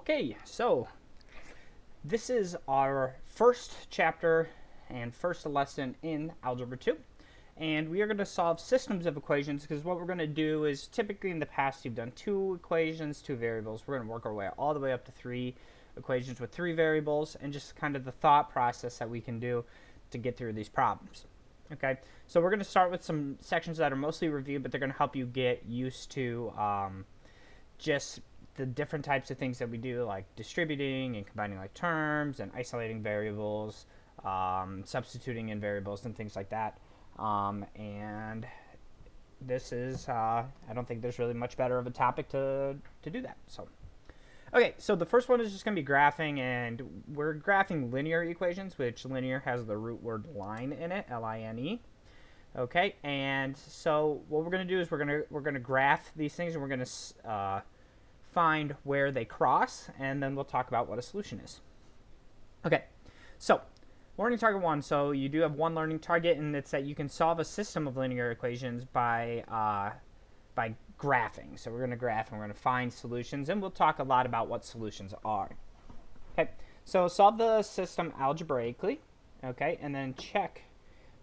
Okay, so this is our first chapter and first lesson in Algebra 2. And we are going to solve systems of equations because what we're going to do is typically in the past you've done two equations, two variables. We're going to work our way all the way up to three equations with three variables and just kind of the thought process that we can do to get through these problems. Okay, so we're going to start with some sections that are mostly reviewed, but they're going to help you get used to just the different types of things that we do, like distributing and combining like terms and isolating variables, substituting in variables and things like that. And this is, I don't think there's really much better of a topic to do that. So, okay, so the first one is just going to be graphing, and we're graphing linear equations, which linear has the root word line in it, L-I-N-E. Okay, and so what we're going to do is we're going to graph these things, and we're going to find where they cross, and then we'll talk about what a solution is. Okay, so learning target 1. So you do have one learning target, and it's that you can solve a system of linear equations by graphing. So we're going to graph and we're going to find solutions, and we'll talk a lot about what solutions are. Okay, so solve the system algebraically, okay, and then check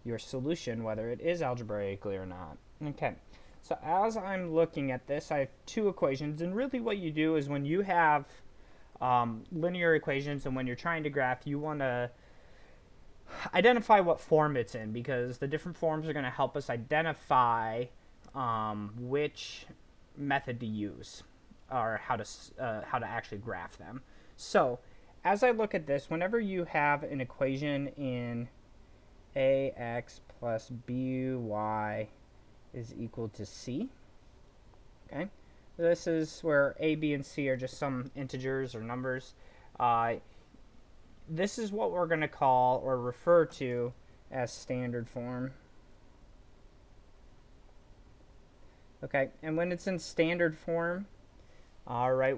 your solution whether it is algebraically or not. Okay, so as I'm looking at this, I have two equations, and really what you do is when you have linear equations and when you're trying to graph, you want to identify what form it's in, because the different forms are going to help us identify which method to use or how to actually graph them. So as I look at this, whenever you have an equation in ax plus by is equal to c, okay, this is where a, b, and c are just some integers or numbers. This is what we're going to call or refer to as standard form. Okay, and when it's in standard form, all right,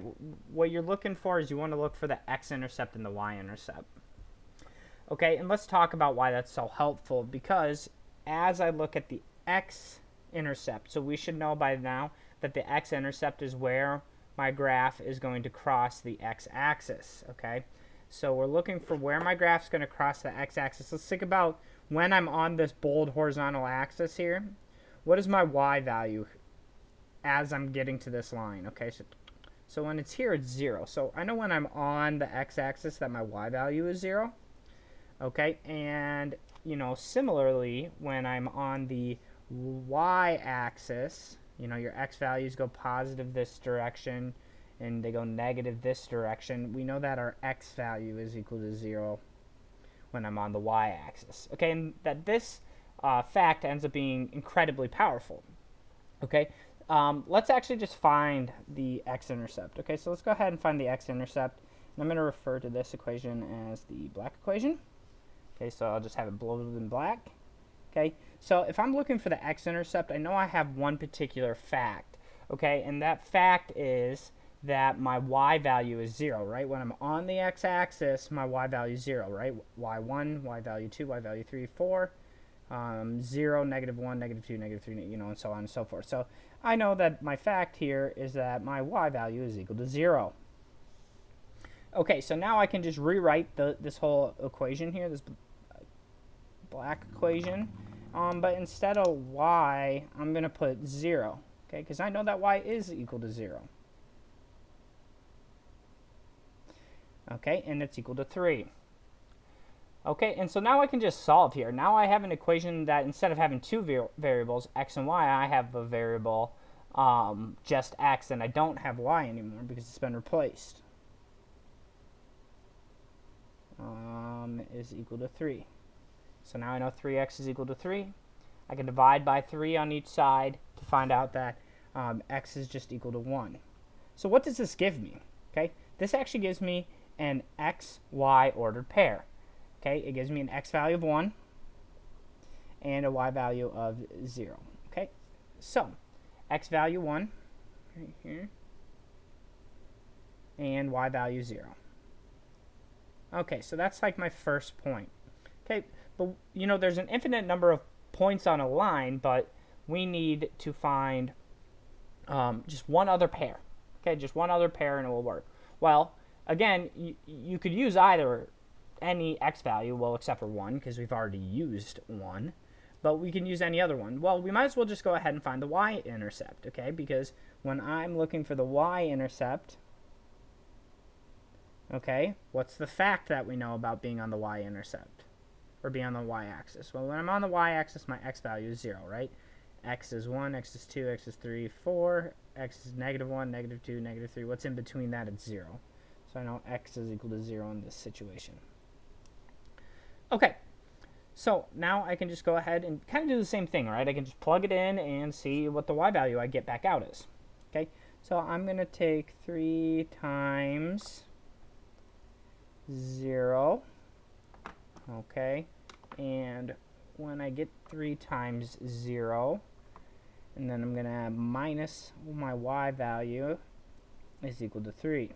what you're looking for is you want to look for the x-intercept and the y-intercept. Okay, and let's talk about why that's so helpful, because as I look at the x-intercept, so we should know by now that the x-intercept is where my graph is going to cross the x-axis, okay? So we're looking for where my graph's going to cross the x-axis. Let's think about when I'm on this bold horizontal axis here. What is my y value as I'm getting to this line? Okay, so when it's here, it's 0. So I know when I'm on the x-axis that my y value is 0. Okay, and you know, similarly, when I'm on the y-axis, you know, your x values go positive this direction and they go negative this direction. We know that our x value is equal to 0 when I'm on the y-axis. Okay, and that this fact ends up being incredibly powerful. Okay, let's actually just find the x-intercept. Okay, so let's go ahead and find the x-intercept. And I'm going to refer to this equation as the black equation. Okay, so I'll just have it bloated in black. Okay, so if I'm looking for the x-intercept, I know I have one particular fact. Okay, and that fact is that my y value is 0, right? When I'm on the x-axis, my y value is 0, right? y1, y value 2, y value 3, 4, 0, negative 1, negative 2, negative 3, you know, and so on and so forth. So I know that my fact here is that my y value is equal to 0. Okay, so now I can just rewrite this whole equation here, this black equation, but instead of y, I'm going to put 0, okay, because I know that y is equal to 0. Okay, and it's equal to 3. Okay, and so now I can just solve here. Now I have an equation that instead of having two variables, x and y, I have a variable just x, and I don't have y anymore because it's been replaced. Is equal to 3. So now I know 3x is equal to 3. I can divide by 3 on each side to find out that x is just equal to 1. So what does this give me? Okay, this actually gives me an x, y ordered pair. Okay, it gives me an x value of 1 and a y value of 0. Okay, so x value 1 right here and y value 0. Okay, so that's like my first point. Okay, but you know, there's an infinite number of points on a line, but we need to find just one other pair. Okay, just one other pair and it will work. Well, again, you could use either any x value, well, except for 1, because we've already used 1. But we can use any other one. Well, we might as well just go ahead and find the y-intercept, okay? Because when I'm looking for the y-intercept, okay, what's the fact that we know about being on the y-intercept? Or being on the y-axis? Well, when I'm on the y-axis, my x value is 0, right? X is 1, x is 2, x is 3, 4, x is negative 1, negative 2, negative 3. What's in between that? It's 0. So I know x is equal to 0 in this situation. Okay, so now I can just go ahead and kind of do the same thing, right? I can just plug it in and see what the y value I get back out is. Okay, so I'm going to take 3 times 0, okay, and when I get 3 times 0, and then I'm going to minus my y value is equal to 3.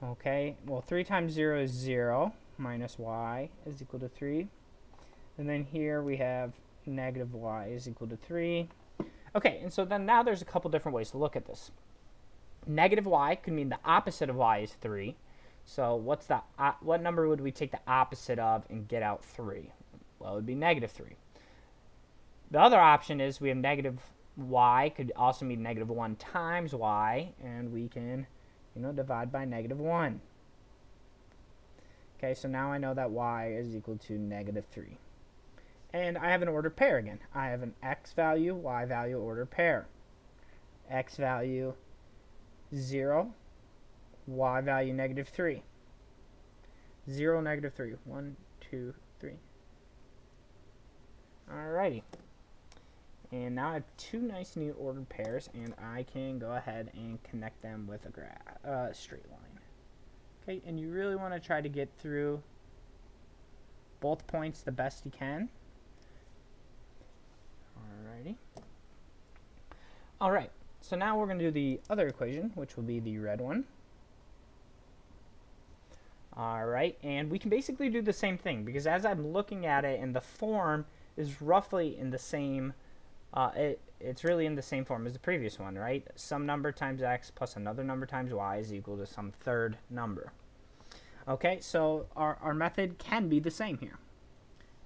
Okay, well, 3 times 0 is 0, minus y is equal to 3. And then here we have negative y is equal to 3. Okay, and so then now there's a couple different ways to look at this. Negative y could mean the opposite of y is 3. So what number would we take the opposite of and get out 3? Well, it would be negative 3. The other option is we have negative y could also mean negative 1 times y, and we can, divide by negative 1. Okay, so now I know that y is equal to negative 3. And I have an ordered pair again. I have an x value, y value ordered pair. X value 0, y value negative 3. 0, negative 3. 1, 2, 3. Alrighty. And now I have 2 nice new ordered pairs, and I can go ahead and connect them with a straight line. Okay, and you really want to try to get through both points the best you can. Alrighty. Alright, so now we're going to do the other equation, which will be the red one. Alright, and we can basically do the same thing, because as I'm looking at it, and the form is roughly in the same, it's really in the same form as the previous one, right? Some number times x plus another number times y is equal to some third number. Okay, so our method can be the same here.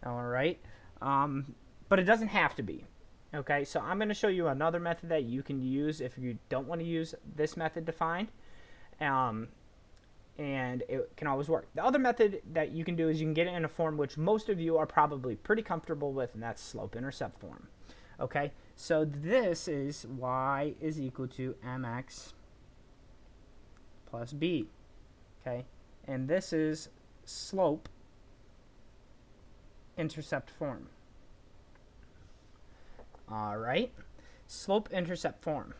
Alright, but it doesn't have to be. Okay, so I'm going to show you another method that you can use if you don't want to use this method to find. And it can always work. The other method that you can do is you can get it in a form which most of you are probably pretty comfortable with, and that's slope-intercept form. Okay, so this is y is equal to mx plus b. Okay, and this is slope-intercept form. Alright, slope-intercept form.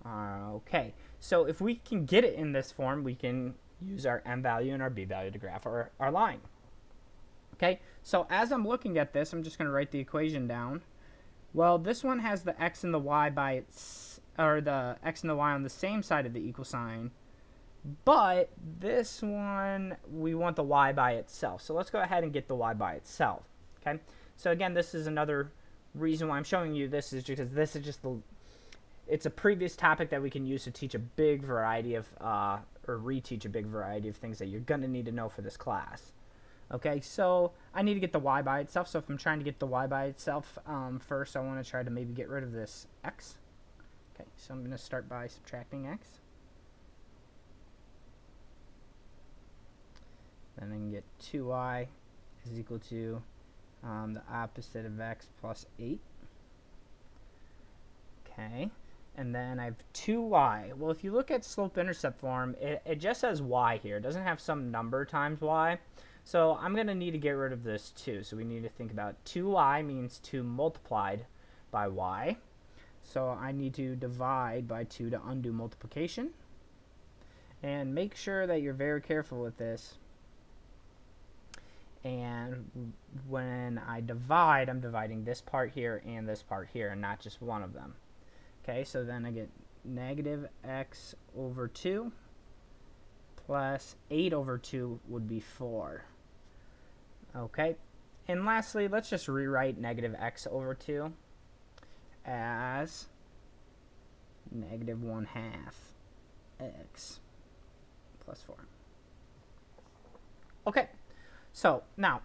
Okay, so if we can get it in this form, we can use our m value and our b value to graph our line. Okay, so as I'm looking at this, I'm just going to write the equation down. Well, this one has the x and the y the x and the y on the same side of the equal sign, but this one, we want the y by itself. So let's go ahead and get the y by itself. Okay, so again, this is another reason why I'm showing you this is because this is just it's a previous topic that we can use to teach a big variety of, or reteach a big variety of things that you're going to need to know for this class. Okay, so I need to get the y by itself. So if I'm trying to get the y by itself, first I want to try to maybe get rid of this x. Okay, so I'm going to start by subtracting x. Then I can get 2y is equal to the opposite of x plus 8. Okay, and then I have 2y. Well, if you look at slope-intercept form, it just says y here. It doesn't have some number times y. So I'm going to need to get rid of this too. So we need to think about 2y means 2 multiplied by y. So I need to divide by 2 to undo multiplication. And make sure that you're very careful with this. And when I divide, I'm dividing this part here and this part here, and not just one of them. Okay, so then I get negative x over 2 plus 8 over 2 would be 4. Okay, and lastly, let's just rewrite negative x over 2 as negative 1/2 x So now,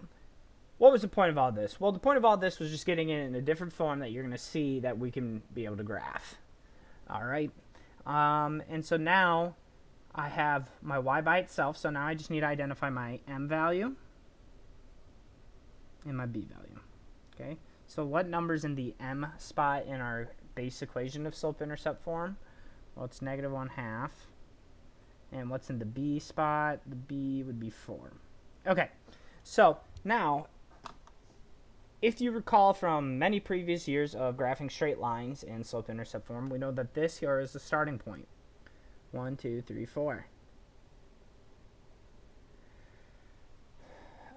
what was the point of all this? Well, the point of all this was just getting it in a different form that you're going to see that we can be able to graph. All right. And so now I have my y by itself. So now I just need to identify my m value and my b value. Okay. So what number's in the m spot in our base equation of slope-intercept form? Well, it's -1/2. And what's in the b spot? The b would be 4. Okay. So now, if you recall from many previous years of graphing straight lines in slope-intercept form, we know that this here is the starting point. 1, 2, 3, 4.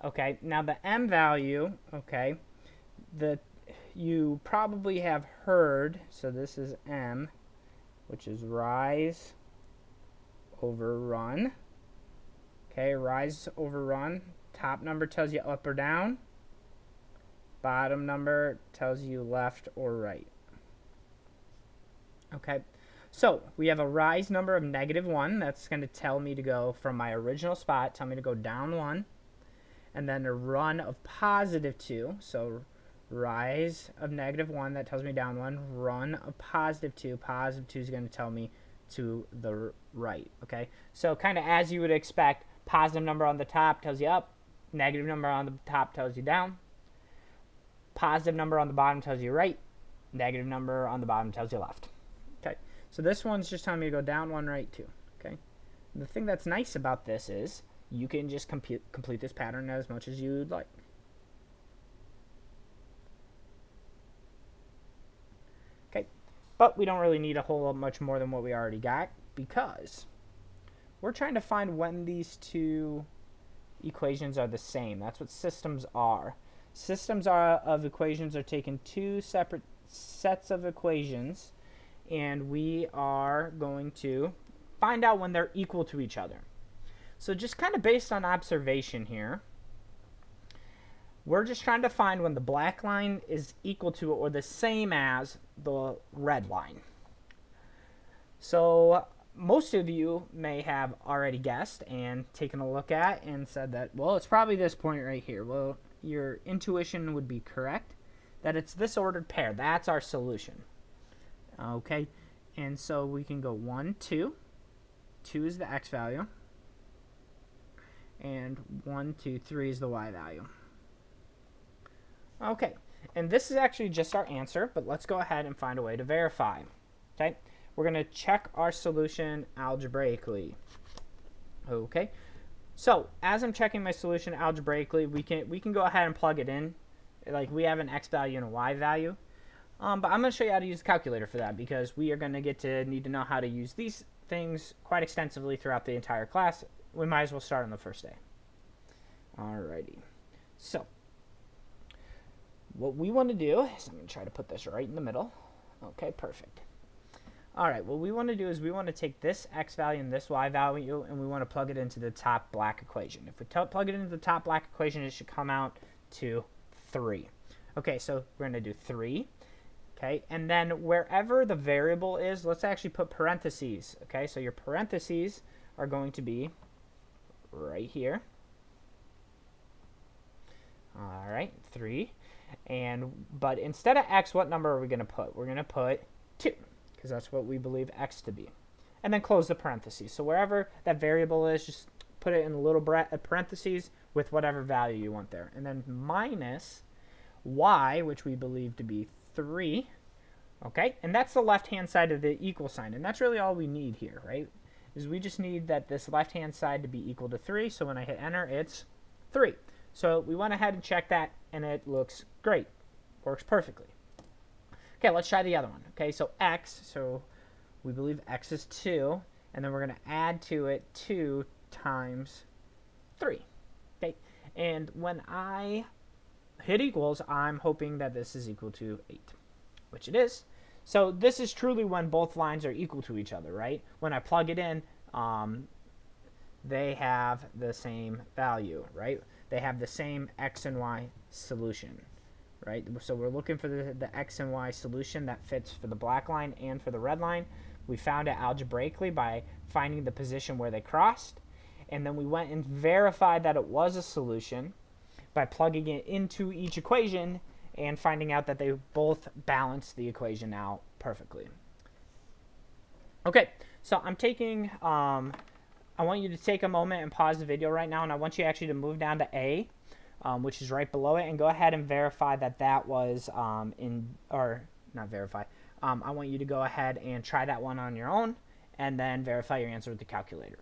Okay, now the m value, okay, you probably have heard, so this is m, which is rise over run. Okay, rise over run. Top number tells you up or down. Bottom number tells you left or right. Okay, so we have a rise number of -1. That's going to tell me to go from my original spot, tell me to go down 1. And then a run of +2. So rise of -1, that tells me down 1. Run of +2. +2 is going to tell me to the right. Okay, so kind of as you would expect, positive number on the top tells you up, negative number on the top tells you down, positive number on the bottom tells you right, negative number on the bottom tells you left. Okay, so this one's just telling me to go down 1, right 2. Okay, and the thing that's nice about this is you can just complete this pattern as much as you'd like. Okay, but we don't really need a whole lot much more than what we already got, because we're trying to find when these two equations are the same. That's what systems are. Systems of equations are taking two separate sets of equations, and we are going to find out when they're equal to each other. So just kind of based on observation here, we're just trying to find when the black line is equal to or the same as the red line. So most of you may have already guessed and taken a look at and said that, well, it's probably this point right here. Well, your intuition would be correct, that it's this ordered pair. That's our solution. Okay, and so we can go 1, 2. 2 is the x value. And 1, 2, 3 is the y value. Okay, and this is actually just our answer, but let's go ahead and find a way to verify. Okay, we're going to check our solution algebraically. Okay, so as I'm checking my solution algebraically, we can go ahead and plug it in. Like, we have an x value and a y value. But I'm going to show you how to use the calculator for that, because we are going to need to know how to use these things quite extensively throughout the entire class. We might as well start on the first day. Alrighty. So what we want to do is, I'm going to try to put this right in the middle. Okay, perfect. Alright, what we want to do is we want to take this x value and this y value, and we want to plug it into the top black equation. If we plug it into the top black equation, it should come out to 3. Okay, so we're going to do 3. Okay, and then wherever the variable is, let's actually put parentheses. Okay, so your parentheses are going to be right here. All right, 3. But instead of x, what number are we going to put? We're going to put 2, because that's what we believe x to be. And then close the parentheses. So wherever that variable is, just put it in a little parentheses with whatever value you want there. And then minus y, which we believe to be 3. Okay, and that's the left-hand side of the equal sign. And that's really all we need here, right? Is we just need that this left-hand side to be equal to 3. So when I hit enter, it's 3. So we went ahead and checked that, and it looks great. Works perfectly. Okay, let's try the other one. Okay, so x, so we believe x is 2, and then we're going to add to it 2 times 3. Okay, and when I hit equals, I'm hoping that this is equal to 8, which it is. So this is truly when both lines are equal to each other, right? When I plug it in, they have the same value, right? They have the same x and y solution, right? So we're looking for the x and y solution that fits for the black line and for the red line. We found it algebraically by finding the position where they crossed, and then we went and verified that it was a solution, by plugging it into each equation and finding out that they both balance the equation out perfectly. Okay, so I'm taking, I want you to take a moment and pause the video right now, and I want you actually to move down to A, which is right below it, and go ahead and verify that that was not verify. I want you to go ahead and try that one on your own, and then verify your answer with the calculator.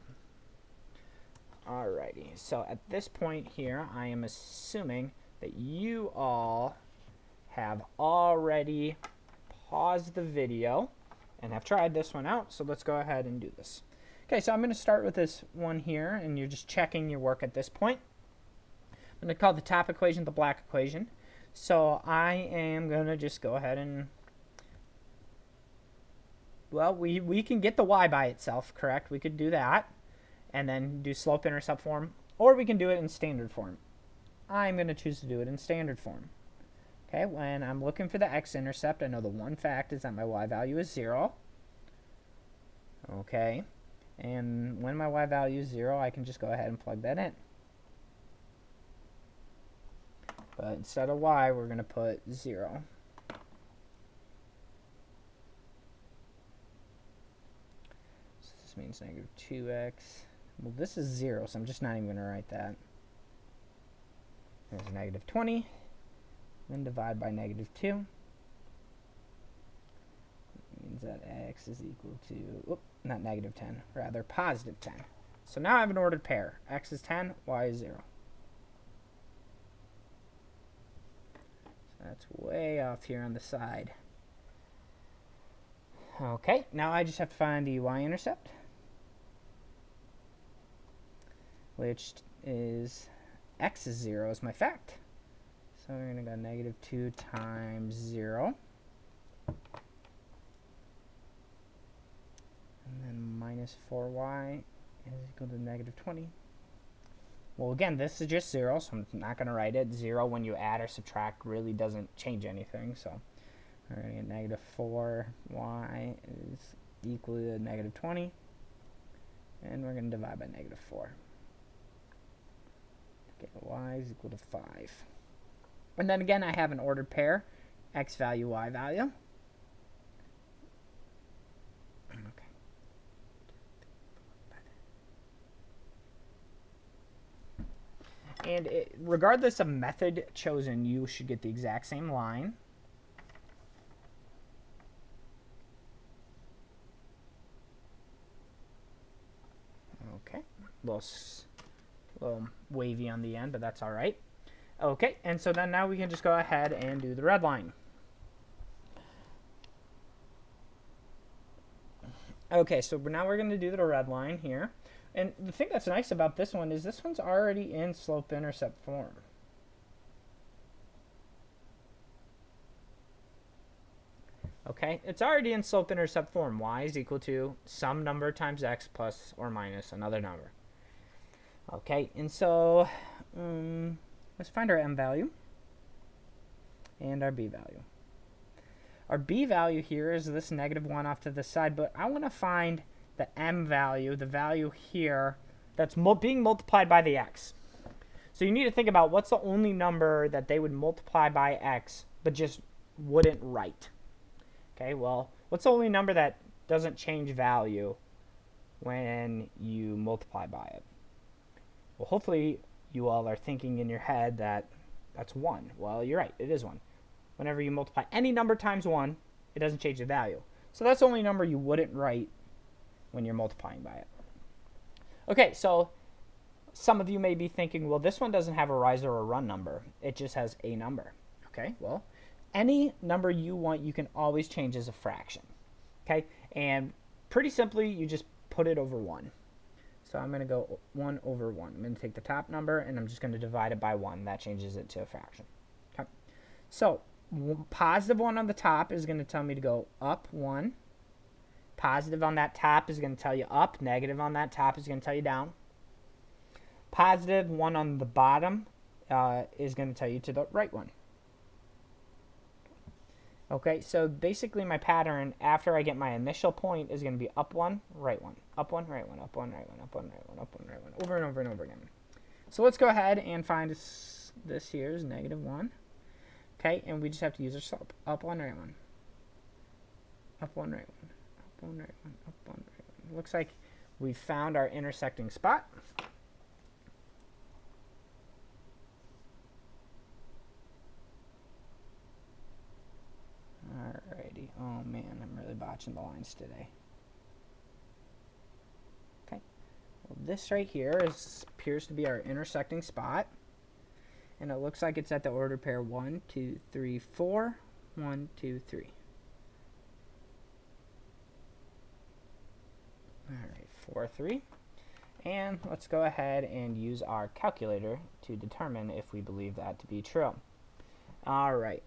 Alrighty, so at this point here, I am assuming that you all have already paused the video and have tried this one out, so let's go ahead and do this. Okay, so I'm going to start with this one here, and you're just checking your work at this point. I'm going to call the top equation the black equation. So I am going to just go ahead and, well, we can get the y by itself, correct? We could do that and then do slope-intercept form, or we can do it in standard form. I'm going to choose to do it in standard form. Okay, when I'm looking for the x-intercept, I know the one fact is that my y value is 0. Okay, and when my y value is 0, I can just go ahead and plug that in. But instead of y, we're going to put 0. So this means negative 2x. Well, this is 0, so I'm just not even going to write that. There's negative 20. Then divide by negative 2. That means that x is equal to, not negative 10, rather positive 10. So now I have an ordered pair. X is 10, y is 0. So that's way off here on the side. Okay, now I just have to find the y-intercept, which is x is 0 is my fact. So we're going to go negative 2 times 0. And then minus 4y is equal to negative 20. Well, again, this is just 0, so I'm not going to write it. 0 when you add or subtract really doesn't change anything. So we're going to get negative 4y is equal to negative 20. And we're going to divide by negative 4. Okay, y is equal to 5. And then again, I have an ordered pair, x value, y value. Okay. And regardless of method chosen, you should get the exact same line. Okay, a little wavy on the end, but that's all right. Okay, and so then now we can just go ahead and do the red line. Okay, so now we're going to do the red line here. And the thing that's nice about this one is this one's already in slope-intercept form. Okay, it's already in slope-intercept form. Y is equal to some number times x plus or minus another number. Okay, and so let's find our m value and our b value. Our b value here is this negative 1 off to the side, but I want to find the m value, the value here, that's being multiplied by the x. So you need to think about what's the only number that they would multiply by x, but just wouldn't write. Okay, well, what's the only number that doesn't change value when you multiply by it? Well, hopefully you all are thinking in your head that that's 1. Well, you're right, it is 1. Whenever you multiply any number times 1, it doesn't change the value. So that's the only number you wouldn't write when you're multiplying by it. Okay, so some of you may be thinking, well, this one doesn't have a rise or a run number. It just has a number. Okay, well, any number you want, you can always change as a fraction. Okay, and pretty simply, you just put it over 1. So I'm going to go 1 over 1. I'm going to take the top number, and I'm just going to divide it by 1. That changes it to a fraction. Okay, so positive 1 on the top is going to tell me to go up 1. Positive on that top is going to tell you up. Negative on that top is going to tell you down. Positive 1 on the bottom is going to tell you to the right one. Okay, so basically my pattern after I get my initial point is going to be up 1, right 1, up 1, right 1, up 1, right 1, up 1, right 1, up 1, right 1, over and over and over again. So let's go ahead and find This here is negative 1. Okay, and we just have to use our slope. Up 1, right 1. Up 1, right 1. Up 1, right 1. Up 1, right 1. Looks like we found our intersecting spot. Alrighty. Oh man, I'm really botching the lines today. Okay. Well, this right here appears to be our intersecting spot. And it looks like it's at the order pair 1, 2, 3, 4. 1, 2, 3. Alright, 4, 3. And let's go ahead and use our calculator to determine if we believe that to be true. Alright.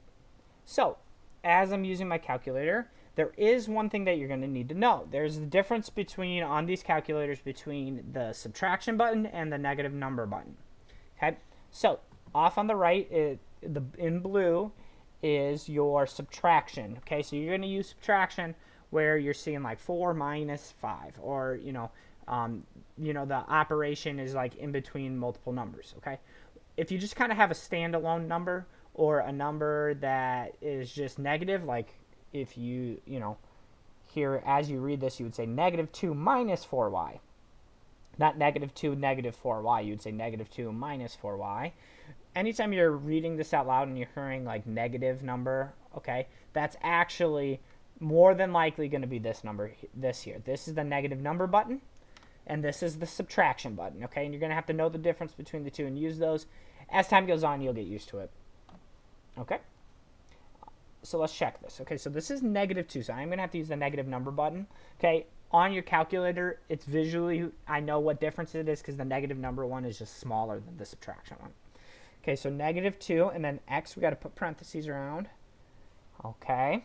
So, as I'm using my calculator, there is one thing that you're going to need to know. There's the difference between, on these calculators, between the subtraction button and the negative number button. Okay, so off on the right, in blue, is your subtraction. Okay, so you're going to use subtraction where you're seeing like 4 minus 5, or the operation is like in between multiple numbers. Okay, if you just kind of have a standalone number, or a number that is just negative, like if here as you read this, you would say negative 2 minus 4y. Not negative 2, negative 4y. You would say negative 2 minus 4y. Anytime you're reading this out loud and you're hearing like negative number, okay, that's actually more than likely going to be this number, this here. This is the negative number button, and this is the subtraction button, okay? And you're going to have to know the difference between the two and use those. As time goes on, you'll get used to it. Okay, so let's check this. Okay, so this is negative 2, so I'm going to have to use the negative number button. Okay, on your calculator, it's visually, I know what difference it is because the negative number one is just smaller than the subtraction one. Okay, so negative 2, and then x, we got to put parentheses around. Okay,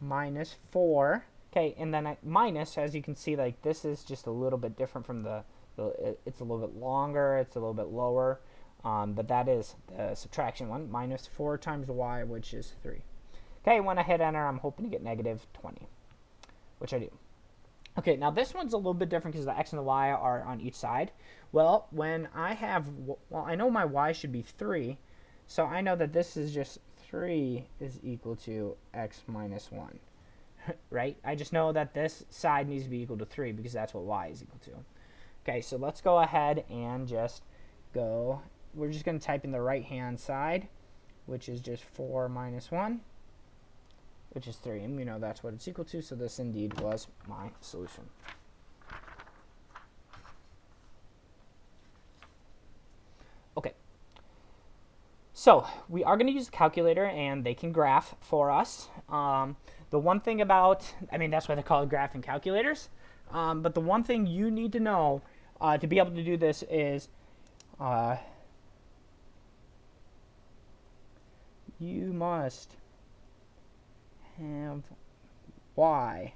minus 4. Okay, and then minus, as you can see, like this is just a little bit different from it's a little bit longer, it's a little bit lower. But that is the subtraction one, minus 4 times y, which is 3. Okay, when I hit enter, I'm hoping to get negative 20, which I do. Okay, now this one's a little bit different because the x and the y are on each side. Well, I know my y should be 3, so I know that this is just 3 is equal to x minus 1, right? I just know that this side needs to be equal to 3 because that's what y is equal to. Okay, so let's go ahead and just go. We're just going to type in the right-hand side, which is just 4 minus 1, which is 3. And we know that's what it's equal to, so this indeed was my solution. Okay. So we are going to use the calculator, and they can graph for us. The one thing about, that's why they're called graphing calculators. But the one thing you need to know to be able to do this is you must have y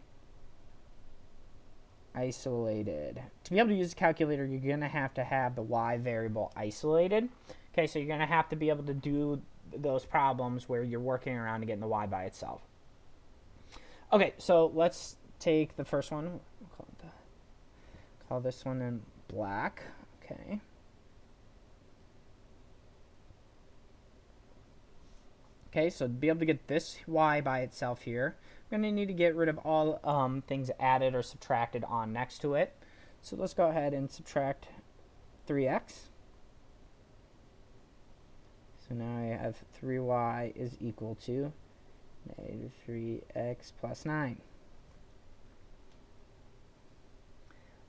isolated. To be able to use the calculator, you're going to have the y variable isolated. Okay, so you're going to have to be able to do those problems where you're working around and getting the y by itself. Okay, so let's take the first one. We'll call this one in black. Okay. Okay, so to be able to get this y by itself here, I'm going to need to get rid of all things added or subtracted on next to it. So let's go ahead and subtract 3x. So now I have 3y is equal to negative 3x plus 9.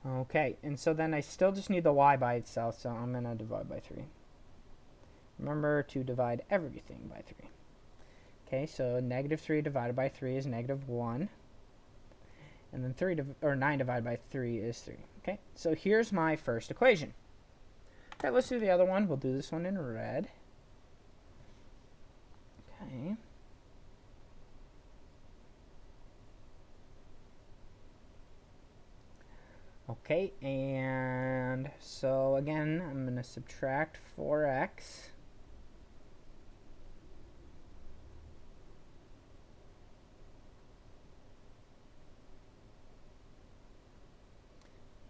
Okay, and so then I still just need the y by itself, so I'm going to divide by 3. Remember to divide everything by 3. Okay, so negative 3 divided by 3 is negative 1. And then 9 divided by 3 is 3. Okay, so here's my first equation. Okay, let's do the other one. We'll do this one in red. Okay. Okay, and so again, I'm going to subtract 4x.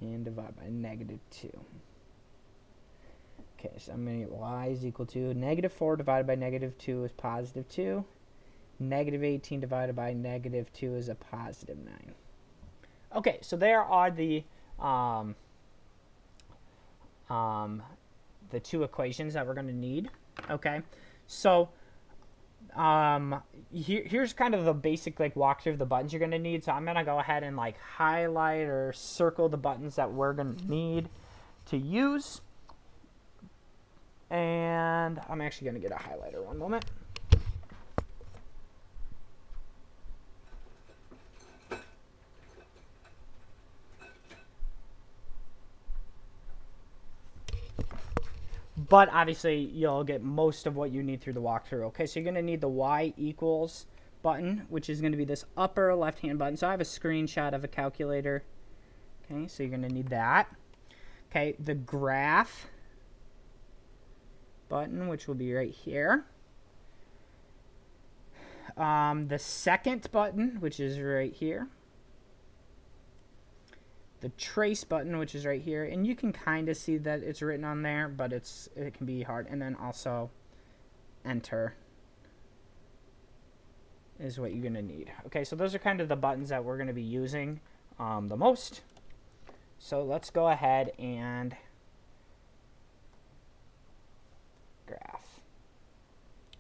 And divide by negative 2. Okay, so I'm going to get y is equal to negative 4 divided by negative 2 is positive 2. Negative 18 divided by negative 2 is a positive 9. Okay, so there are the two equations that we're going to need. Okay, so here's kind of the basic like walkthrough of the buttons you're going to need. So I'm going to go ahead and like highlight or circle the buttons that we're going to need to use. And I'm actually going to get a highlighter. One moment. But obviously, you'll get most of what you need through the walkthrough. Okay, so you're going to need the y equals button, which is going to be this upper left-hand button. So I have a screenshot of a calculator. Okay, so you're going to need that. Okay, the graph button, which will be right here. The second button, which is right here. The trace button, which is right here, and you can kind of see that it's written on there, but it can be hard. And then also enter is what you're going to need. Okay, so those are kind of the buttons that we're going to be using the most. So let's go ahead and graph.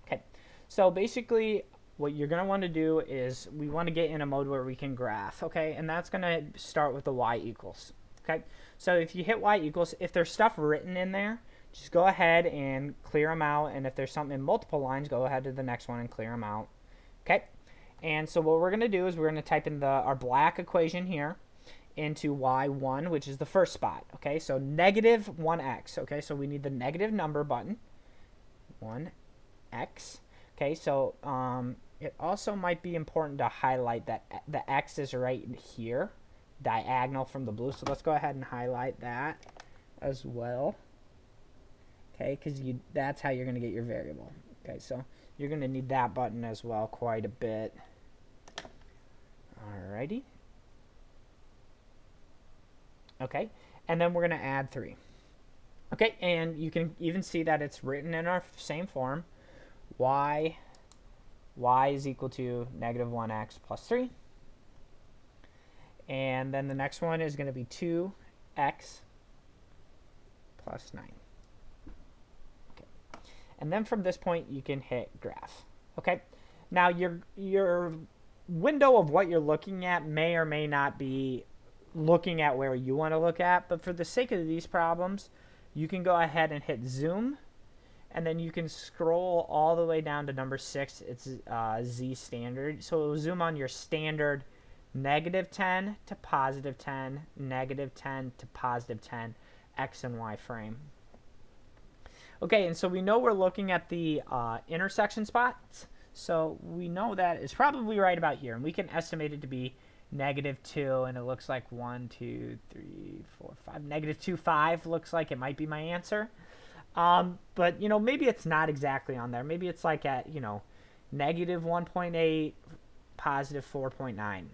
Okay, so basically what you're going to want to do is we want to get in a mode where we can graph, okay? And that's going to start with the y equals, okay? So if you hit y equals, if there's stuff written in there, just go ahead and clear them out. And if there's something in multiple lines, go ahead to the next one and clear them out, okay? And so what we're going to do is we're going to type in our black equation here into y1, which is the first spot, okay? So negative 1x, okay? So we need the negative number button, 1x, okay? So it also might be important to highlight that the x is right here, diagonal from the blue. So let's go ahead and highlight that as well, okay? Because that's how you're going to get your variable, okay? So you're going to need that button as well quite a bit. Alrighty. Okay, and then we're going to add 3. Okay, and you can even see that it's written in our same form. Y is equal to negative 1x plus 3. And then the next one is going to be 2x plus 9. Okay. And then from this point, you can hit graph. Okay, now your window of what you're looking at may or may not be looking at where you want to look at, but for the sake of these problems, you can go ahead and hit zoom, and then you can scroll all the way down to number 6. It's Z standard, so it will zoom on your standard negative 10 to positive 10, negative 10 to positive 10, X and Y frame. Okay, and so we know we're looking at the intersection spots, so we know that it's probably right about here, and we can estimate it to be -2, and it looks like 1, 2, 3, 4, 5. -2, 5 looks like it might be my answer. But, you know, maybe it's not exactly on there. Maybe it's like at, you know, -1.8, positive 4.9.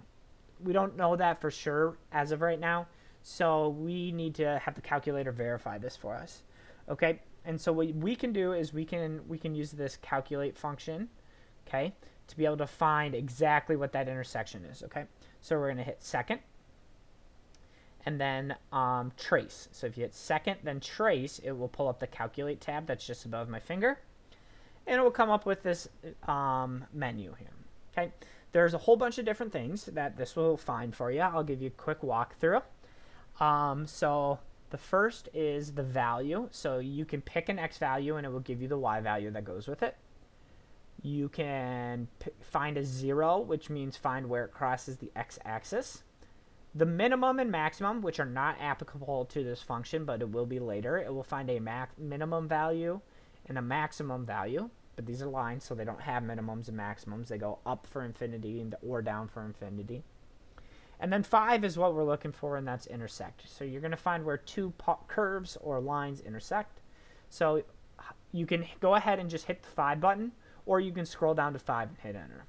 We don't know that for sure as of right now, so we need to have the calculator verify this for us. Okay, and so what we can do is we can use this calculate function, okay, to be able to find exactly what that intersection is, okay? So we're going to hit second, and then trace. So if you hit second, then trace, it will pull up the calculate tab that's just above my finger, and it will come up with this menu here, okay? There's a whole bunch of different things that this will find for you. I'll give you a quick walkthrough. So the first is the value. So you can pick an X value, and it will give you the Y value that goes with it. You can find a 0, which means find where it crosses the x-axis. The minimum and maximum, which are not applicable to this function, but it will be later. It will find a minimum value and a maximum value, but these are lines, so they don't have minimums and maximums. They go up for infinity or down for infinity. And then 5 is what we're looking for, and that's intersect. So you're going to find where two curves or lines intersect. So you can go ahead and just hit the 5 button, or you can scroll down to 5 and hit enter.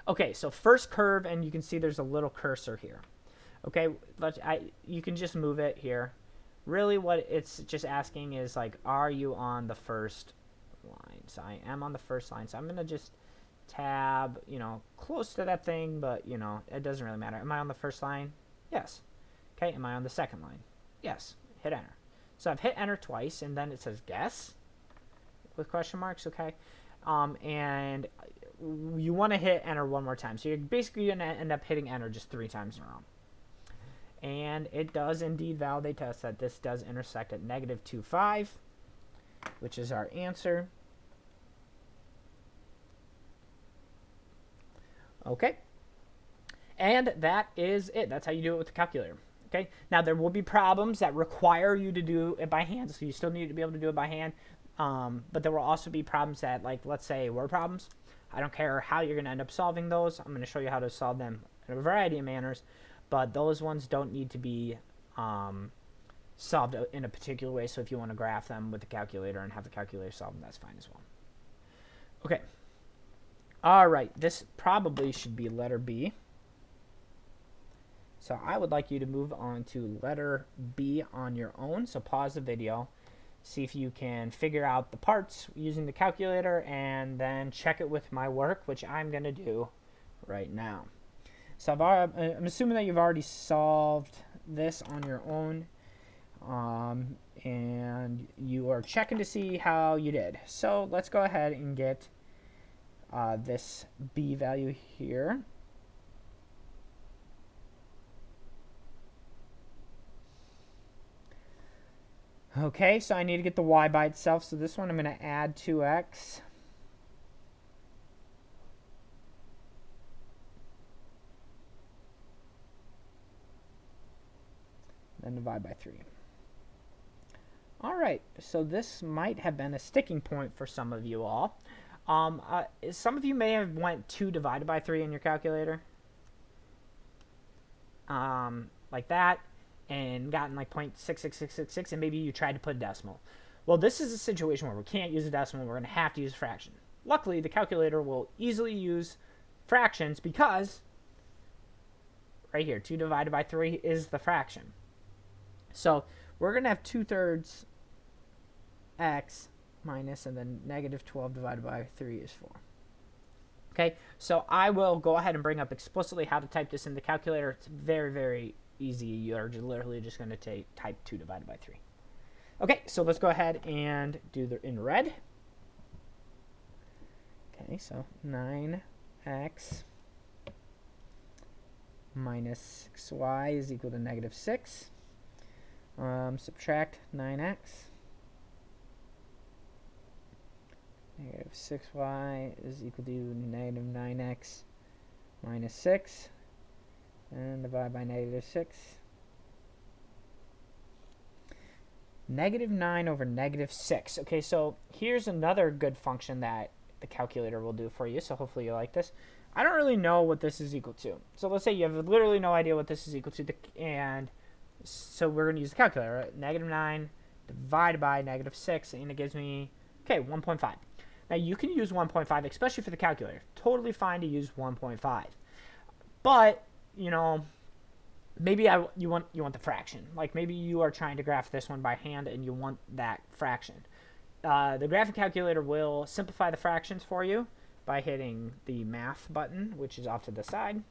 Okay, so first curve, and you can see there's a little cursor here. Okay, you can just move it here. really what it's just asking is like, are you on the first line? So I am on the first line, so I'm going to just tab, you know, close to that thing, but, you know, it doesn't really matter. Am I on the first line? Yes. Okay, am I on the second line? Yes. Hit enter. So I've hit enter twice, and then it says guess with question marks, okay? And you want to hit enter one more time. So you're basically going to end up hitting enter just 3 times in a row. And it does indeed validate to us that this does intersect at -2.5, which is our answer. Okay. And that is it. That's how you do it with the calculator. Okay. Now there will be problems that require you to do it by hand, so you still need to be able to do it by hand. But there will also be problems that, like, let's say word problems. I don't care how you're going to end up solving those. I'm going to show you how to solve them in a variety of manners, but those ones don't need to be solved in a particular way. So if you want to graph them with the calculator and have the calculator solve them, that's fine as well. Okay. All right. This probably should be letter B. So I would like you to move on to letter B on your own. So pause the video, see if you can figure out the parts using the calculator, and then check it with my work, which I'm going to do right now. So I'm assuming that you've already solved this on your own, and you are checking to see how you did. So let's go ahead and get this B value here. Okay, so I need to get the y by itself. So this one I'm going to add 2x. Then divide by 3. All right, so this might have been a sticking point for some of you all. Some of you may have went 2 divided by 3 in your calculator. Like that. And gotten like 0.66666, and maybe you tried to put a decimal. Well, this is a situation where we can't use a decimal. We're going to have to use a fraction. Luckily, the calculator will easily use fractions because right here, 2 divided by 3 is the fraction. So we're going to have 2/3 x minus, and then -12 divided by 3 is 4. Okay, so I will go ahead and bring up explicitly how to type this in the calculator. It's very, very easy. You're literally just going to type 2 divided by 3. Okay, so let's go ahead and do the in red. Okay, so 9x minus 6y is equal to -6. Subtract 9x. -6y is equal to -9x minus 6. And divide by -6. -9 over -6. Okay, so here's another good function that the calculator will do for you. So hopefully you like this. I don't really know what this is equal to. So let's say you have literally no idea what this is equal to. And so we're going to use the calculator. Right? -9 divided by -6. And it gives me, okay, 1.5. Now you can use 1.5, especially for the calculator. Totally fine to use 1.5. But you know, maybe you want the fraction. Like maybe you are trying to graph this one by hand and you want that fraction. The graphing calculator will simplify the fractions for you by hitting the math button, which is off to the side.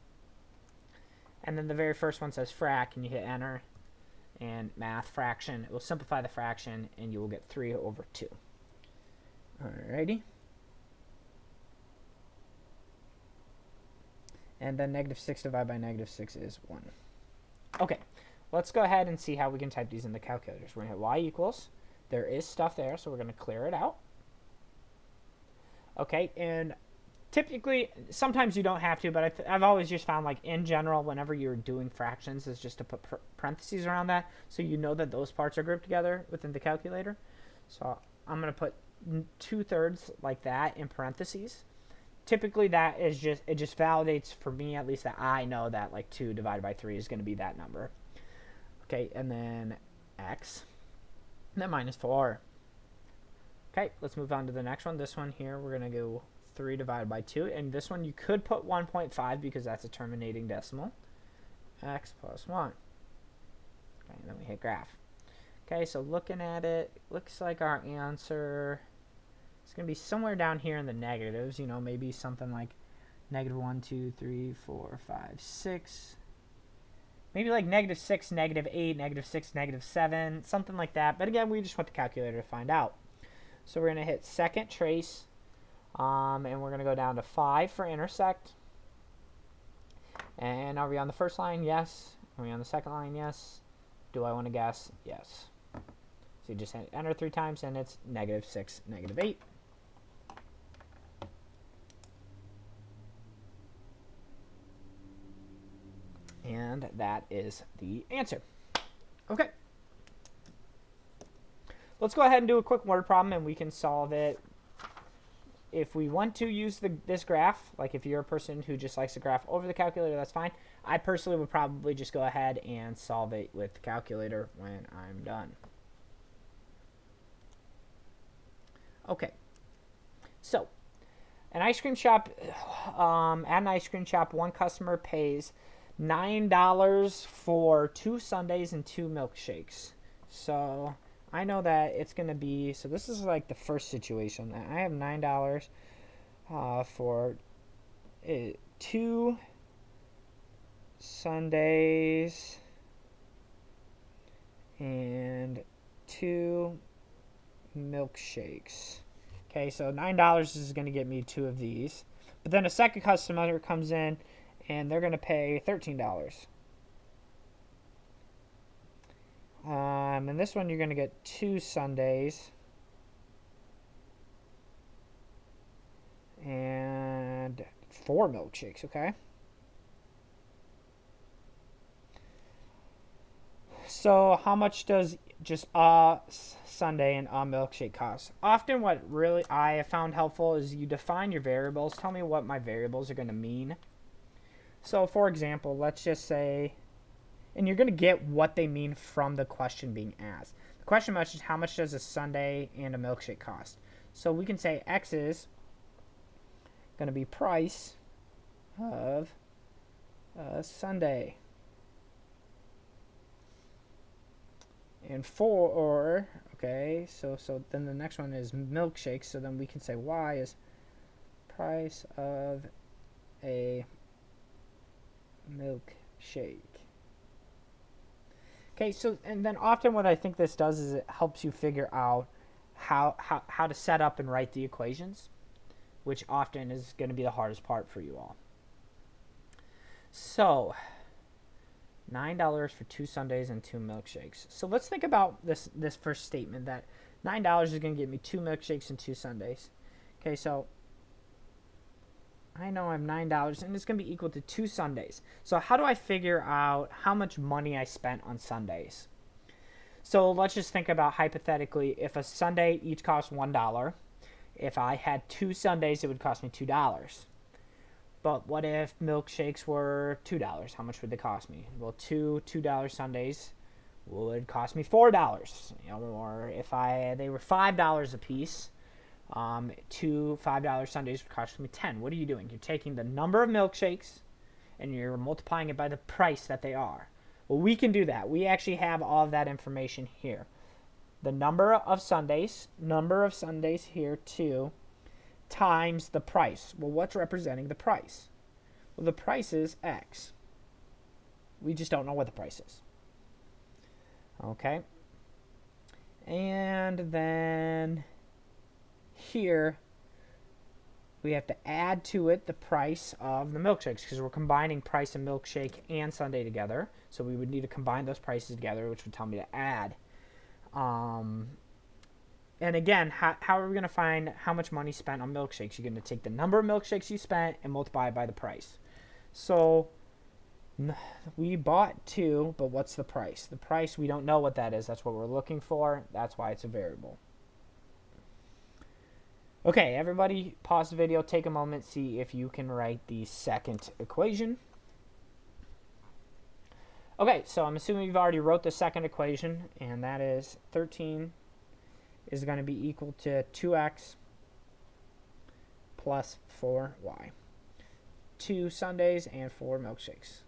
And then the very first one says frac, and you hit enter, and math fraction. It will simplify the fraction, and you will get 3/2. Alrighty. And then -6 divided by -6 is 1. Okay, let's go ahead and see how we can type these in the calculators. We're going to hit y equals. There is stuff there, so we're going to clear it out. Okay, and typically, sometimes you don't have to, but I've always just found, like, in general, whenever you're doing fractions, is just to put parentheses around that so you know that those parts are grouped together within the calculator. So I'm going to put 2/3 like that in parentheses. Typically, that is just, it just validates for me at least that I know that like 2 divided by 3 is going to be that number. Okay, and then x, and then -4. Okay, let's move on to the next one. This one here, we're going to go 3 divided by 2. And this one, you could put 1.5 because that's a terminating decimal. X plus 1. Okay, and then we hit graph. Okay, so looking at it, looks like our answer is going to be somewhere down here in the negatives. You know, maybe something like negative 1, 2, 3, 4, 5, 6. Maybe like negative 6, negative 8, negative 6, negative 7, something like that. But again, we just want the calculator to find out. So we're going to hit second trace, and we're going to go down to 5 for intersect. And are we on the first line? Yes. Are we on the second line? Yes. Do I want to guess? Yes. So you just hit enter 3 times, and it's negative 6, negative 8. And that is the answer. Okay. Let's go ahead and do a quick word problem, and we can solve it. If we want to use this graph, like if you're a person who just likes to graph over the calculator, that's fine. I personally would probably just go ahead and solve it with the calculator when I'm done. Okay. So, an ice cream shop, at an ice cream shop, one customer pays $9 for 2 sundaes and 2 milkshakes. So I know that it's going to be, so this is like the first situation. I have $9 for 2 sundaes and 2 milkshakes. Okay, so $9 is going to get me 2 of these. But then a second customer comes in and they're going to pay $13. And this one you're going to get 2 sundaes and 4 milkshakes, okay? So how much does just a sundae and a milkshake cost? Often what really I have found helpful is you define your variables. Tell me what my variables are going to mean. So for example, let's just say, and you're going to get what they mean from the question being asked. The question is how much does a sundae and a milkshake cost? So we can say X is going to be price of a sundae. And okay, so then the next one is milkshake. So then we can say Y is price of a milkshake. Okay, so and then often what I think this does is it helps you figure out how to set up and write the equations, which often is going to be the hardest part for you all. So $9 for 2 sundaes and 2 milkshakes. So let's think about this first statement that $9 is going to get me 2 milkshakes and 2 sundaes. Okay, so I know I'm $9 and it's going to be equal to 2 sundaes. So how do I figure out how much money I spent on sundaes? So let's just think about hypothetically, if a sundae each costs $1, if I had 2 sundaes, it would cost me $2. But what if milkshakes were $2? How much would they cost me? Well, two $2 sundaes would cost me $4. You know, or if they were $5 a piece, 2 $5 sundaes would cost me $10. What are you doing? You're taking the number of milkshakes and you're multiplying it by the price that they are. Well, we can do that. We actually have all of that information here. The number of sundaes here, 2, times the price. Well, what's representing the price? Well, the price is X. We just don't know what the price is. Okay. And then here we have to add to it the price of the milkshakes because we're combining price and milkshake and sundae together. So we would need to combine those prices together, which would tell me to add. And again, how are we going to find how much money spent on milkshakes? You're going to take the number of milkshakes you spent and multiply it by the price. So we bought 2, but what's the price? The price, we don't know what that is. That's what we're looking for. That's why it's a variable. Okay, everybody pause the video, take a moment, see if you can write the second equation. Okay, so I'm assuming you've already wrote the second equation, and that is 13 is going to be equal to 2x plus 4y. 2 sundaes and 4 milkshakes.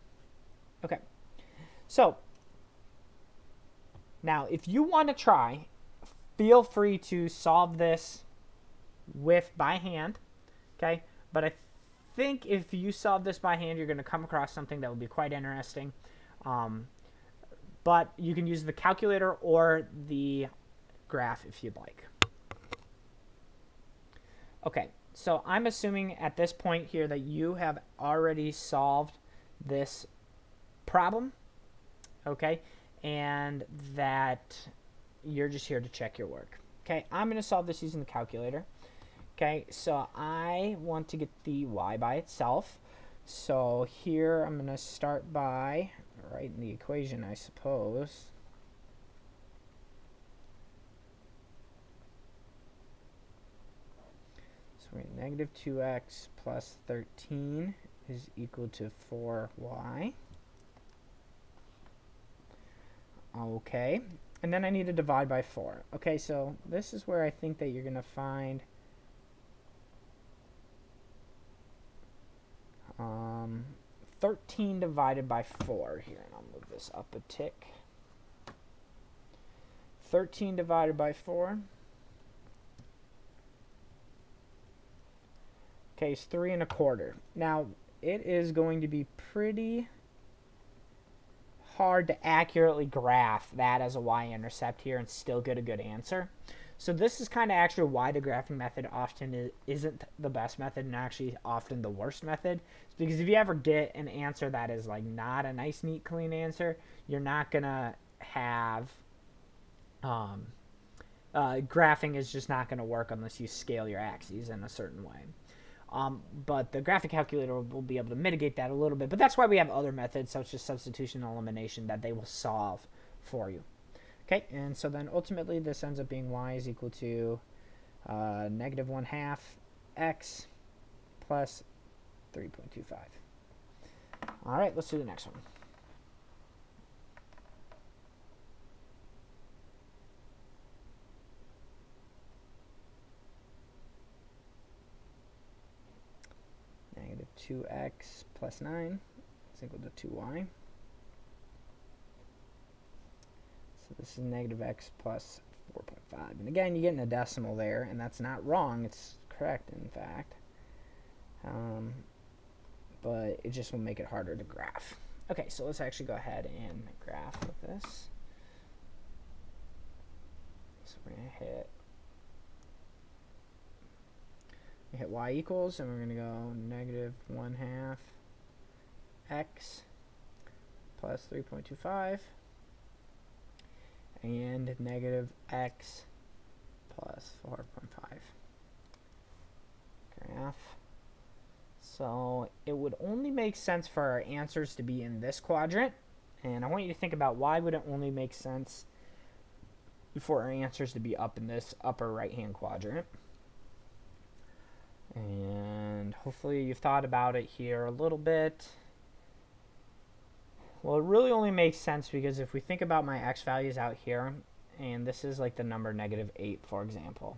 Okay, so Now, if you want to try, feel free to solve this by hand, okay? But I think if you solve this by hand, you're going to come across something that will be quite interesting. But you can use the calculator or the graph if you'd like. Okay, so I'm assuming at this point here that you have already solved this problem, okay, and that you're just here to check your work. Okay, I'm going to solve this using the calculator. Okay, so I want to get the y by itself. So here I'm going to start by writing the equation, I suppose. So we're going to negative 2x plus 13 is equal to 4y. Okay, and then I need to divide by 4. Okay, so this is where I think that you're going to find 13 divided by 4 here, and I'll move this up a tick. 13 divided by 4. Okay, it's 3 1/4. Now, it is going to be pretty hard to accurately graph that as a y-intercept here and still get a good answer. So this is kind of actually why the graphing method often isn't the best method and actually often the worst method. It's because if you ever get an answer that is like not a nice, neat, clean answer, you're not going to have graphing is just not going to work unless you scale your axes in a certain way. But the graphic calculator will be able to mitigate that a little bit. But that's why we have other methods, such as substitution and elimination, that they will solve for you. Okay, and so then ultimately this ends up being y is equal to negative 1/2 x plus 3.25. All right, let's do the next one. Negative 2x plus 9 is equal to 2y. So this is negative x plus 4.5. And again, you're getting a decimal there, and that's not wrong. It's correct, in fact. But it just will make it harder to graph. Okay, so let's actually go ahead and graph with this. So we're going to hit y equals, and we're going to go negative 1/2 x plus 3.25 and negative x plus 4.5. Graph. So it would only make sense for our answers to be in this quadrant, and I want you to think about why would it only make sense for our answers to be up in this upper right hand quadrant. And hopefully you've thought about it here a little bit. Well, it really only makes sense because if we think about my x values out here, and this is like the number negative 8, for example.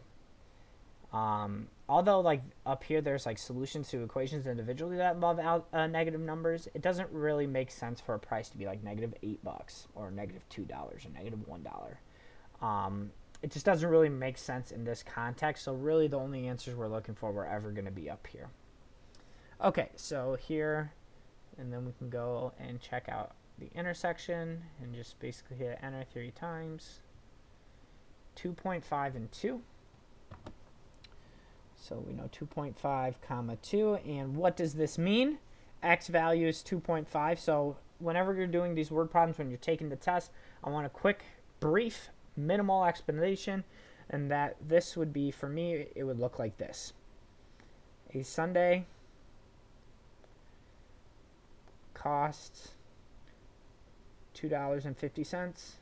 Although like up here there's like solutions to equations individually that involve negative numbers, it doesn't really make sense for a price to be like negative $8 or negative $2 or negative $1. It just doesn't really make sense in this context. So really the only answers we're looking for were ever going to be up here. Okay, so here, and then we can go and check out the intersection and just basically hit enter 3 times. 2.5 and 2. So we know 2.5 comma 2. And what does this mean? X value is 2.5. So whenever you're doing these word problems, when you're taking the test, I want a quick, brief, minimal explanation. And that this would be, for me, it would look like this. A sundae costs $2.50,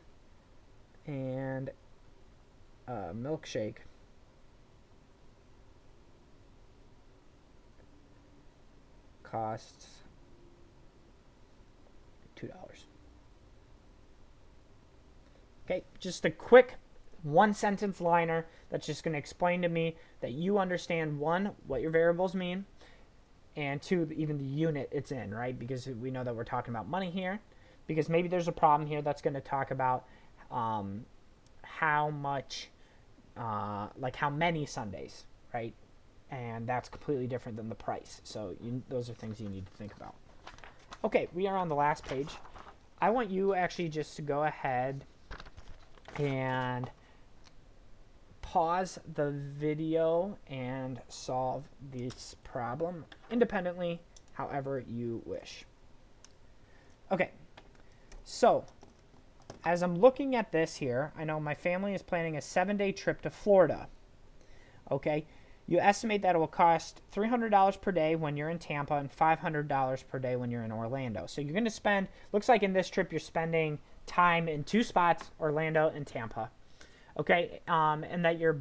and a milkshake costs $2. Okay, just a quick one sentence liner that's just going to explain to me that you understand, one, what your variables mean, and two, even the unit it's in, right? Because we know that we're talking about money here, because maybe there's a problem here that's going to talk about how much, like how many Sundays, right? And that's completely different than the price. So those are things you need to think about. Okay, we are on the last page. I want you actually just to go ahead and pause the video and solve this problem independently, however you wish. Okay, so as I'm looking at this here, I know my family is planning a 7-day trip to Florida. Okay, you estimate that it will cost $300 per day when you're in Tampa and $500 per day when you're in Orlando. So you're going to spend, looks like in this trip you're spending time in 2 spots, Orlando and Tampa. Okay, and that your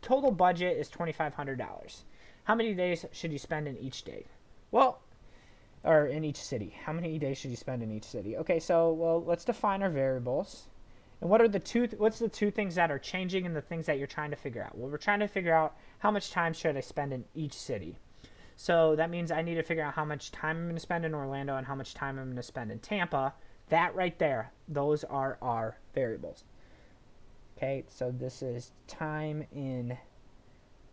total budget is $2,500. How many days should you spend in each day? Well, or in each city. How many days should you spend in each city? Okay, so well, let's define our variables. And what's the two things that are changing and the things that you're trying to figure out? Well, we're trying to figure out how much time should I spend in each city. So that means I need to figure out how much time I'm going to spend in Orlando and how much time I'm going to spend in Tampa. That right there, those are our variables. Okay, so this is time in,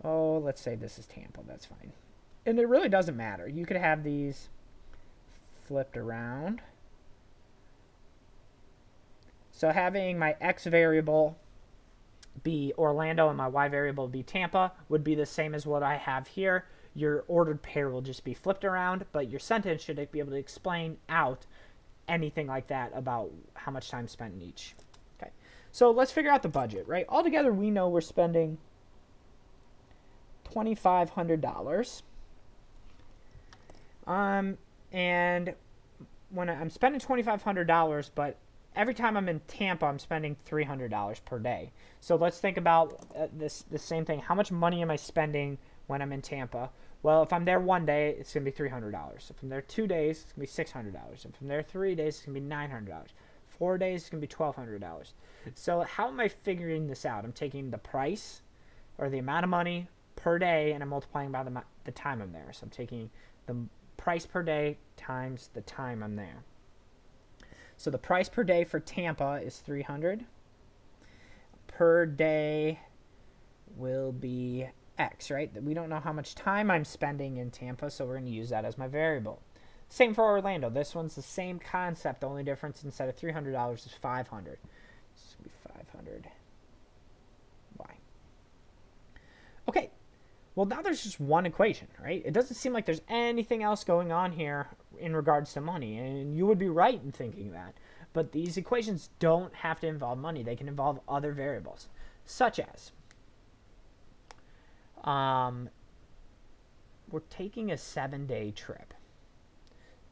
let's say this is Tampa. That's fine. And it really doesn't matter. You could have these flipped around. So having my X variable be Orlando and my Y variable be Tampa would be the same as what I have here. Your ordered pair will just be flipped around, but your sentence should be able to explain out anything like that about how much time spent in each. Okay, so let's figure out the budget, right? Altogether, we know we're spending $2,500. And when I'm spending $2,500, but every time I'm in Tampa, I'm spending $300 per day. So let's think about the same thing. How much money am I spending when I'm in Tampa? Well, if I'm there 1 day, it's going to be $300. If I'm there 2 days, it's going to be $600. If I'm there 3 days, it's going to be $900. 4 days, it's going to be $1,200. So how am I figuring this out? I'm taking the price or the amount of money per day, and I'm multiplying by the time I'm there. So I'm taking the price per day times the time I'm there. So the price per day for Tampa is $300. Per day will be X, right? We don't know how much time I'm spending in Tampa, so we're going to use that as my variable. Same for Orlando. This one's the same concept. The only difference instead of $300 is $500. This will be 500 Y. Okay. Well, now there's just one equation, right? It doesn't seem like there's anything else going on here in regards to money, and you would be right in thinking that. But these equations don't have to involve money. They can involve other variables, such as we're taking a 7-day trip.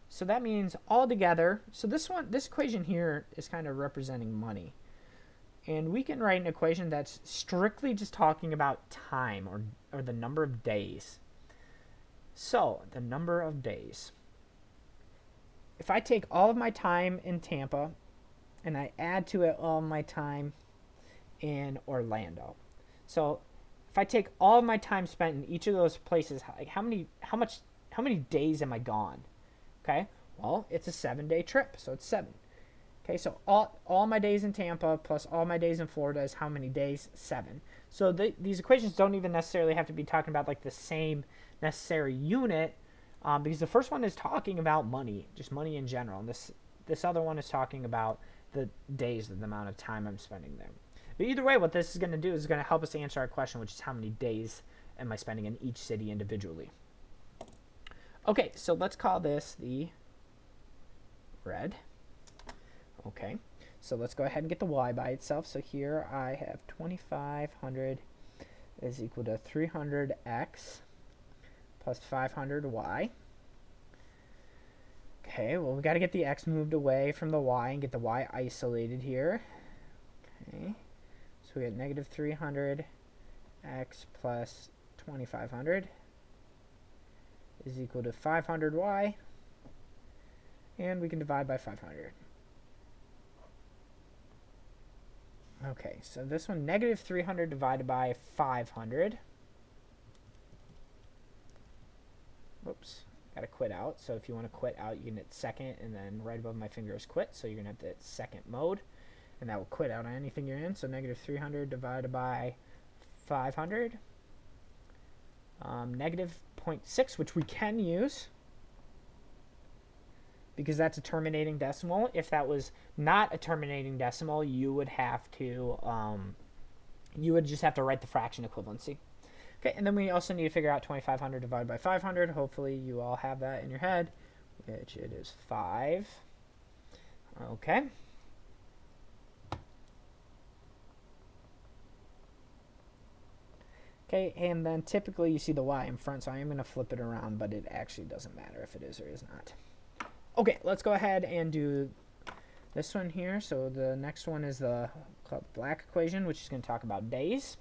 So that means altogether, so this equation here is kind of representing money. And we can write an equation that's strictly just talking about time or the number of days. So the number of days. If I take all of my time in Tampa and I add to it all my time in Orlando. So if I take all of my time spent in each of those places, like how many days am I gone? Okay? Well, it's a 7-day trip, so it's 7. Okay, so all my days in Tampa plus all my days in Florida is how many days? 7. So these equations don't even necessarily have to be talking about like the same necessary unit, because the first one is talking about money, just money in general. And this other one is talking about the days, the amount of time I'm spending there. But either way, what this is going to do is going to help us answer our question, which is how many days am I spending in each city individually. Okay, so let's call this the red. Okay, so let's go ahead and get the y by itself. So here I have 2,500 is equal to 300x plus 500y. Okay, well, we got to get the x moved away from the y and get the y isolated here. Okay, so we get negative 300x plus 2,500 is equal to 500y, and we can divide by 500. Okay, so this one, negative 300 divided by 500. Whoops, got to quit out. So if you want to quit out, you can hit second, and then right above my finger is quit. So you're going to have to hit second mode. and that will quit out on anything you're in. So negative 300 divided by 500. Negative 0.6, which we can use because that's a terminating decimal. If that was not a terminating decimal, you would have to just have to write the fraction equivalency. Okay, and then we also need to figure out 2,500 divided by 500. Hopefully you all have that in your head, which it is 5. Okay. Okay, and then typically you see the y in front, so I am going to flip it around, but it actually doesn't matter if it is or is not. Okay, let's go ahead and do this one here. So the next one is the black equation, which is going to talk about days.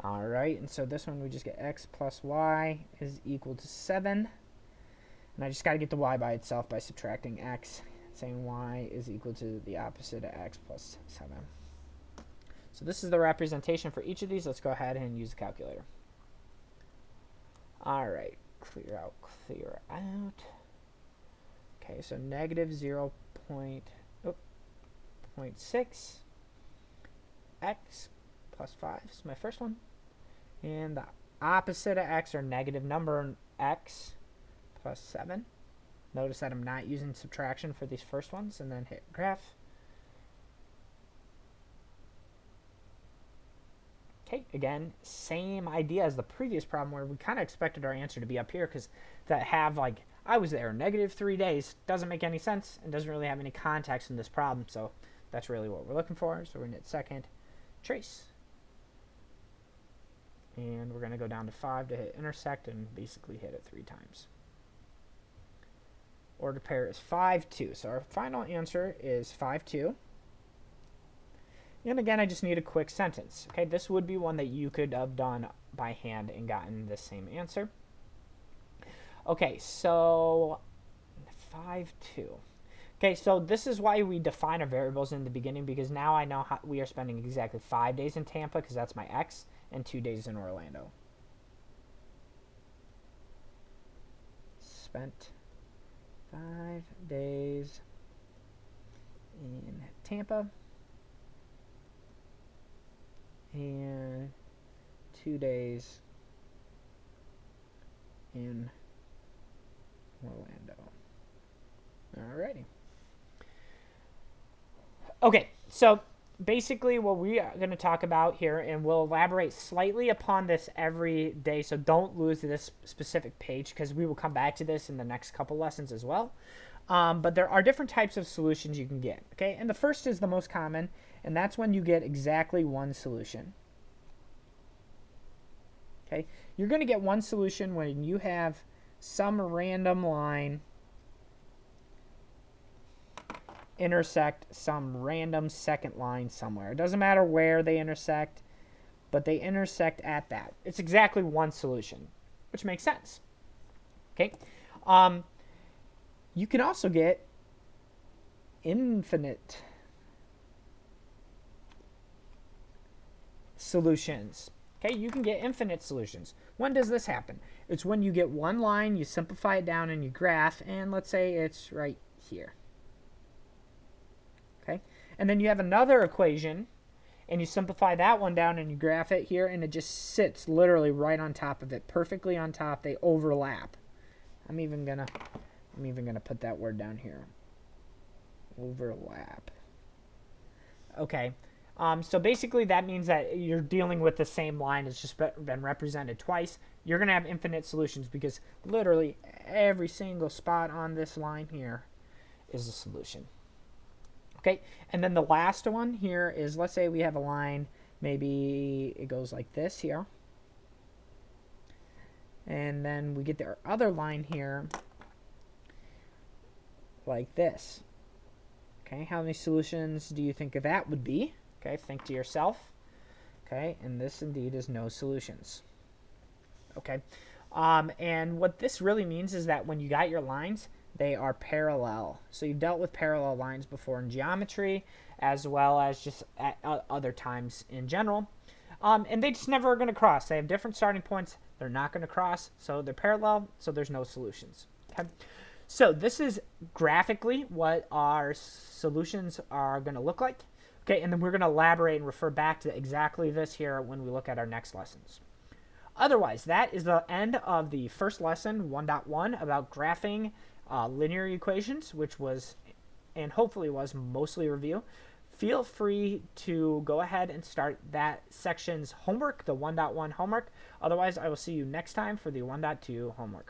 All right, and so this one we just get x plus y is equal to 7. And I just got to get the y by itself by subtracting x, saying y is equal to the opposite of x plus 7. So this is the representation for each of these. Let's go ahead and use the calculator. All right, clear out. Okay, so negative 0.6 x plus 5 is my first one. And the opposite of x, or negative number x, plus 7. Notice that I'm not using subtraction for these first ones, and then hit graph. Okay, again, same idea as the previous problem where we kind of expected our answer to be up here because that have like, I was there, negative 3 days, doesn't make any sense and doesn't really have any context in this problem. So that's really what we're looking for. So we're going to hit second, trace. And we're going to go down to 5 to hit intersect and basically hit it 3 times. Ordered pair is 5, 2. So our final answer is 5, 2. And again, I just need a quick sentence. Okay, this would be one that you could have done by hand and gotten the same answer. Okay, so 5, 2. Okay, so this is why we define our variables in the beginning, because now I know how we are spending exactly 5 days in Tampa, because that's my x, and 2 days in Orlando. Spent 5 days in Tampa and 2 days in Orlando. Alrighty. Okay, so basically what we are going to talk about here, and we'll elaborate slightly upon this every day, so don't lose this specific page because we will come back to this in the next couple lessons as well. But there are different types of solutions you can get. Okay, and the first is the most common, and that's when you get exactly one solution. Okay, you're going to get one solution when you have some random line intersect some random second line somewhere. It doesn't matter where they intersect, but they intersect at that. It's exactly one solution, which makes sense. Okay, you can also get infinite solutions. Okay, you can get infinite solutions. When does this happen? It's when you get one line, you simplify it down, and you graph, and let's say it's right here. Okay, and then you have another equation, and you simplify that one down, and you graph it here, and it just sits literally right on top of it, perfectly on top. They overlap. I'm even gonna put that word down here. Overlap. Okay. So basically that means that you're dealing with the same line. It's just been represented twice. You're going to have infinite solutions because literally every single spot on this line here is a solution. Okay, and then the last one here is, let's say we have a line, maybe it goes like this here. And then we get the other line here like this. Okay, how many solutions do you think that would be? Okay, think to yourself. Okay, and this indeed is no solutions. Okay, and what this really means is that when you got your lines, they are parallel. So you've dealt with parallel lines before in geometry, as well as just at other times in general. And they just never are going to cross. They have different starting points. They're not going to cross, so they're parallel, so there's no solutions. Okay, So this is graphically what our solutions are going to look like. Okay, and then we're going to elaborate and refer back to exactly this here when we look at our next lessons. Otherwise, that is the end of the first lesson, 1.1, about graphing linear equations, which was, and hopefully was, mostly review. Feel free to go ahead and start that section's homework, the 1.1 homework. Otherwise, I will see you next time for the 1.2 homework.